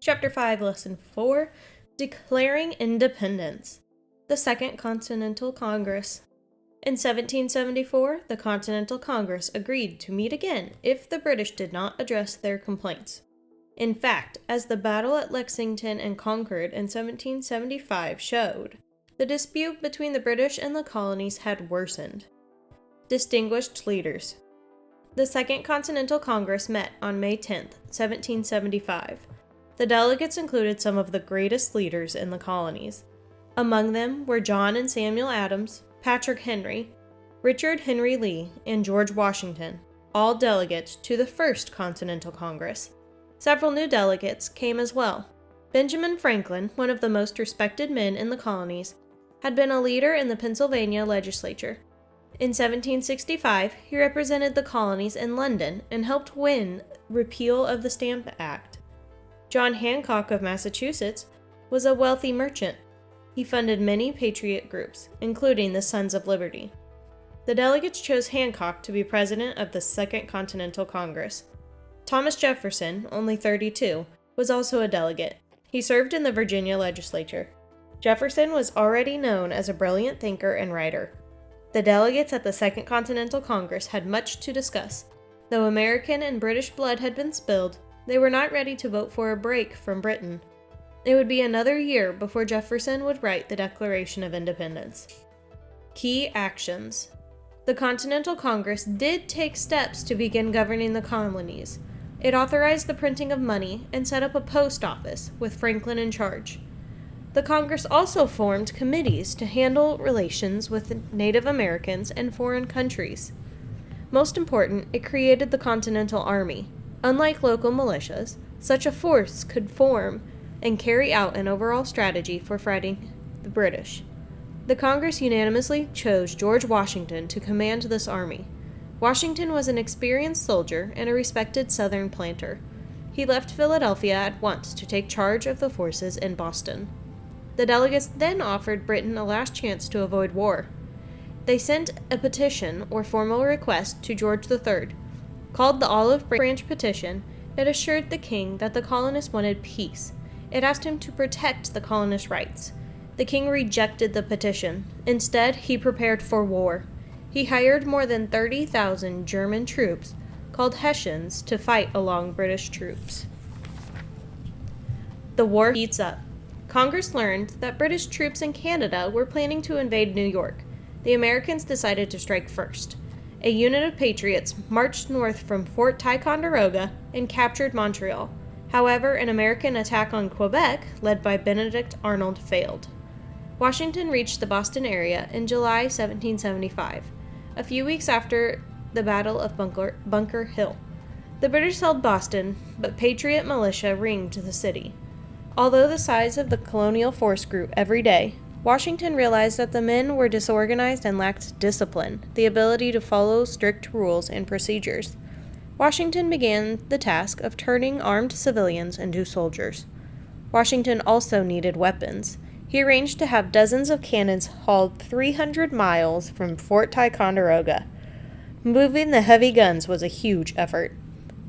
Chapter 5, Lesson 4, Declaring Independence. The Second Continental Congress. In 1774, the Continental Congress agreed to meet again if the British did not address their complaints. In fact, as the battle at Lexington and Concord in 1775 showed, the dispute between the British and the colonies had worsened. Distinguished leaders. The Second Continental Congress met on May 10, 1775. The delegates included some of the greatest leaders in the colonies. Among them were John and Samuel Adams, Patrick Henry, Richard Henry Lee, and George Washington, all delegates to the First Continental Congress. Several new delegates came as well. Benjamin Franklin, one of the most respected men in the colonies, had been a leader in the Pennsylvania legislature. In 1765, he represented the colonies in London and helped win repeal of the Stamp Act. John Hancock of Massachusetts was a wealthy merchant. He funded many patriot groups, including the Sons of Liberty. The delegates chose Hancock to be president of the Second Continental Congress. Thomas Jefferson, only 32, was also a delegate. He served in the Virginia legislature. Jefferson was already known as a brilliant thinker and writer. The delegates at the Second Continental Congress had much to discuss. Though American and British blood had been spilled, they were not ready to vote for a break from Britain. It would be another year before Jefferson would write the Declaration of Independence. Key actions. The Continental Congress did take steps to begin governing the colonies. It authorized the printing of money and set up a post office, with Franklin in charge. The Congress also formed committees to handle relations with Native Americans and foreign countries. Most important, it created the Continental Army. Unlike local militias, such a force could form and carry out an overall strategy for fighting the British. The Congress unanimously chose George Washington to command this army. Washington was an experienced soldier and a respected Southern planter. He left Philadelphia at once to take charge of the forces in Boston. The delegates then offered Britain a last chance to avoid war. They sent a petition or formal request to George III. Called the Olive Branch Petition, it assured the king that the colonists wanted peace. It asked him to protect the colonists' rights. The king rejected the petition. Instead, he prepared for war. He hired more than 30,000 German troops, called Hessians, to fight along British troops. The war heats up. Congress learned that British troops in Canada were planning to invade New York. The Americans decided to strike first. A unit of patriots marched north from Fort Ticonderoga and captured Montreal. However, an American attack on Quebec, led by Benedict Arnold, failed. Washington reached the Boston area in July 1775, a few weeks after the Battle of Bunker Hill. The British held Boston, but patriot militia ringed the city. Although the size of the colonial force grew every day, Washington realized that the men were disorganized and lacked discipline, the ability to follow strict rules and procedures. Washington began the task of turning armed civilians into soldiers. Washington also needed weapons. He arranged to have dozens of cannons hauled 300 miles from Fort Ticonderoga. Moving the heavy guns was a huge effort.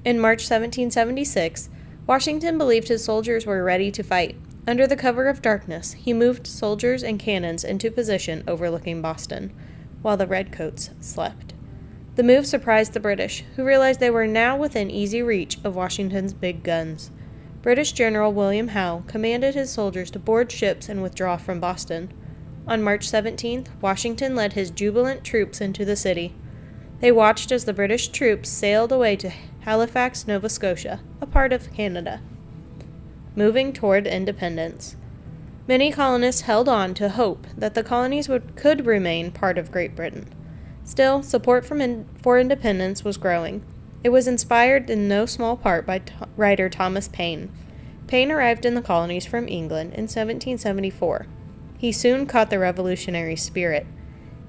In March 1776, Washington believed his soldiers were ready to fight. Under the cover of darkness, he moved soldiers and cannons into position overlooking Boston, while the redcoats slept. The move surprised the British, who realized they were now within easy reach of Washington's big guns. British General William Howe commanded his soldiers to board ships and withdraw from Boston. On March 17th, Washington led his jubilant troops into the city. They watched as the British troops sailed away to Halifax, Nova Scotia, a part of Canada. Moving toward independence. Many colonists held on to hope that the colonies could remain part of Great Britain. Still, support for independence was growing. It was inspired in no small part by writer Thomas Paine. Paine arrived in the colonies from England in 1774. He soon caught the revolutionary spirit.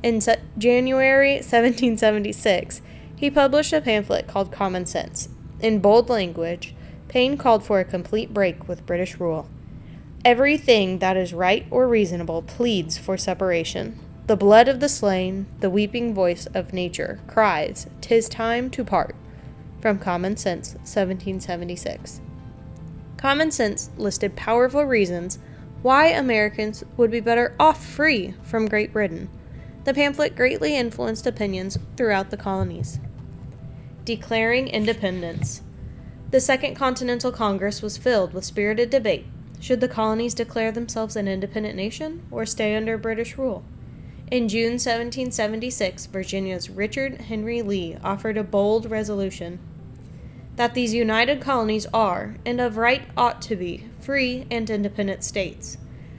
In January 1776, he published a pamphlet called Common Sense. In bold language, Paine called for a complete break with British rule. Everything that is right or reasonable pleads for separation. The blood of the slain, the weeping voice of nature, cries, "'Tis time to part." From Common Sense, 1776. Common Sense listed powerful reasons why Americans would be better off free from Great Britain. The pamphlet greatly influenced opinions throughout the colonies. Declaring independence. The Second Continental Congress was filled with spirited debate. Should the colonies declare themselves an independent nation or stay under British rule? In June 1776, Virginia's Richard Henry Lee offered a bold resolution that these united colonies are, and of right ought to be, free and independent states,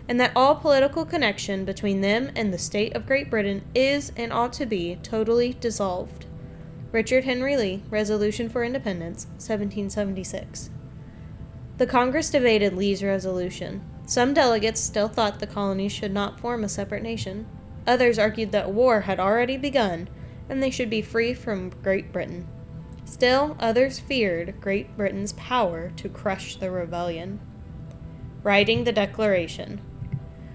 and that all political connection between them and the state of Great Britain is and ought to be totally dissolved. Richard Henry Lee, Resolution for Independence, 1776. The Congress debated Lee's resolution. Some delegates still thought the colonies should not form a separate nation. Others argued that war had already begun, and they should be free from Great Britain. Still, others feared Great Britain's power to crush the rebellion. Writing the Declaration.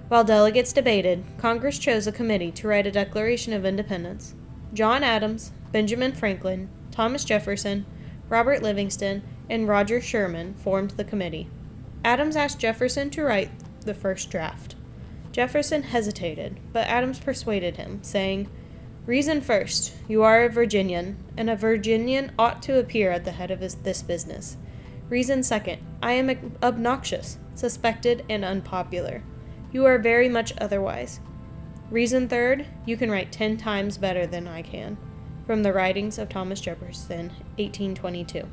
While delegates debated, Congress chose a committee to write a Declaration of Independence. John Adams, Benjamin Franklin, Thomas Jefferson, Robert Livingston, and Roger Sherman formed the committee. Adams asked Jefferson to write the first draft. Jefferson hesitated, but Adams persuaded him, saying, "Reason first, you are a Virginian, and a Virginian ought to appear at the head of this business. Reason second, I am obnoxious, suspected, and unpopular. You are very much otherwise. Reason third, you can write 10 times better than I can." From the Writings of Thomas Jefferson, 1822.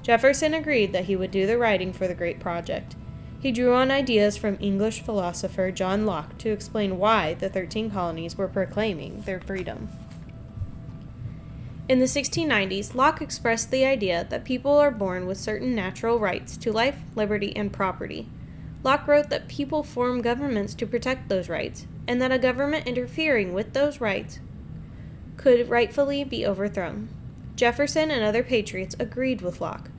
Jefferson agreed that he would do the writing for the great project. He drew on ideas from English philosopher John Locke to explain why the 13 colonies were proclaiming their freedom. In the 1690s, Locke expressed the idea that people are born with certain natural rights to life, liberty, and property. Locke wrote that people form governments to protect those rights, and that a government interfering with those rights could rightfully be overthrown. Jefferson and other patriots agreed with Locke.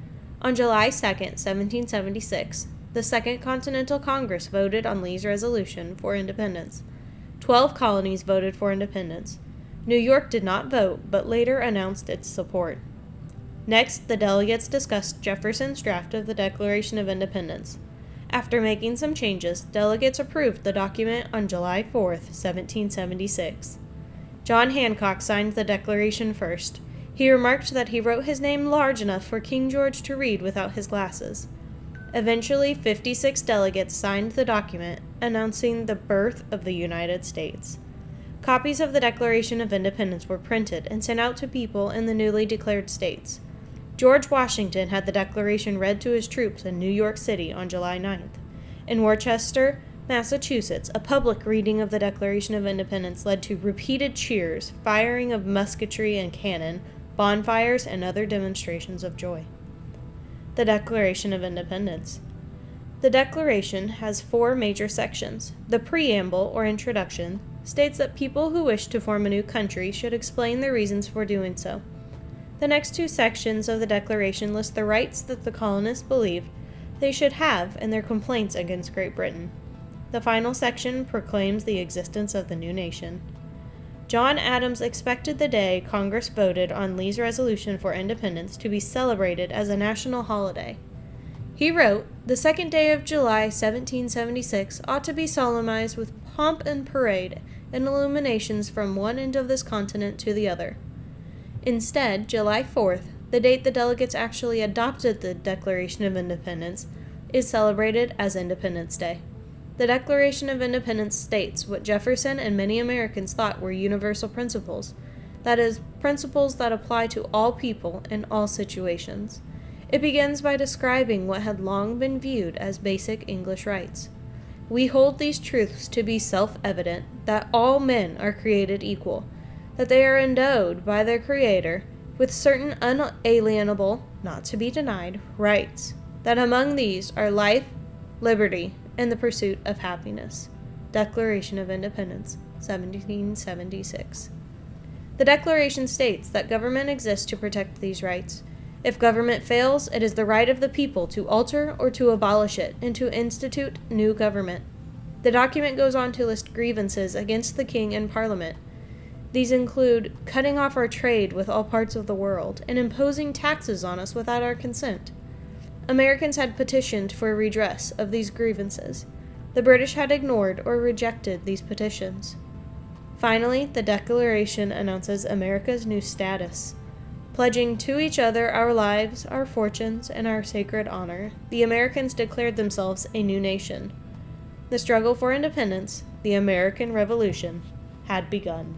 On July 2, 1776, the Second Continental Congress voted on Lee's resolution for independence. 12 colonies voted for independence. New York did not vote, but later announced its support. Next, the delegates discussed Jefferson's draft of the Declaration of Independence. After making some changes, delegates approved the document on July 4, 1776. John Hancock signed the declaration first. He remarked that he wrote his name large enough for King George to read without his glasses. Eventually, 56 delegates signed the document, announcing the birth of the United States. Copies of the Declaration of Independence were printed and sent out to people in the newly declared states. George Washington had the Declaration read to his troops in New York City on July 9th. In Worcester, Massachusetts, a public reading of the Declaration of Independence led to repeated cheers, firing of musketry and cannon, bonfires, and other demonstrations of joy. The Declaration of Independence. The Declaration has 4 major sections. The preamble, or introduction, states that people who wish to form a new country should explain their reasons for doing so. The next 2 sections of the Declaration list the rights that the colonists believed they should have and their complaints against Great Britain. The final section proclaims the existence of the new nation. John Adams expected the day Congress voted on Lee's resolution for independence to be celebrated as a national holiday. He wrote, "The second day of July, 1776, ought to be solemnized with pomp and parade and illuminations from one end of this continent to the other." Instead, July 4th, the date the delegates actually adopted the Declaration of Independence, is celebrated as Independence Day. The Declaration of Independence states what Jefferson and many Americans thought were universal principles, that is, principles that apply to all people in all situations. It begins by describing what had long been viewed as basic English rights. We hold these truths to be self-evident, that all men are created equal, that they are endowed by their Creator with certain unalienable, not to be denied, rights, that among these are life, liberty, and the pursuit of happiness. Declaration of Independence, 1776. The Declaration states that government exists to protect these rights. If government fails, it is the right of the people to alter or to abolish it and to institute new government. The document goes on to list grievances against the king and parliament. These include cutting off our trade with all parts of the world and imposing taxes on us without our consent. Americans had petitioned for redress of these grievances. The British had ignored or rejected these petitions. Finally, the Declaration announces America's new status. Pledging to each other our lives, our fortunes, and our sacred honor, the Americans declared themselves a new nation. The struggle for independence, the American Revolution, had begun.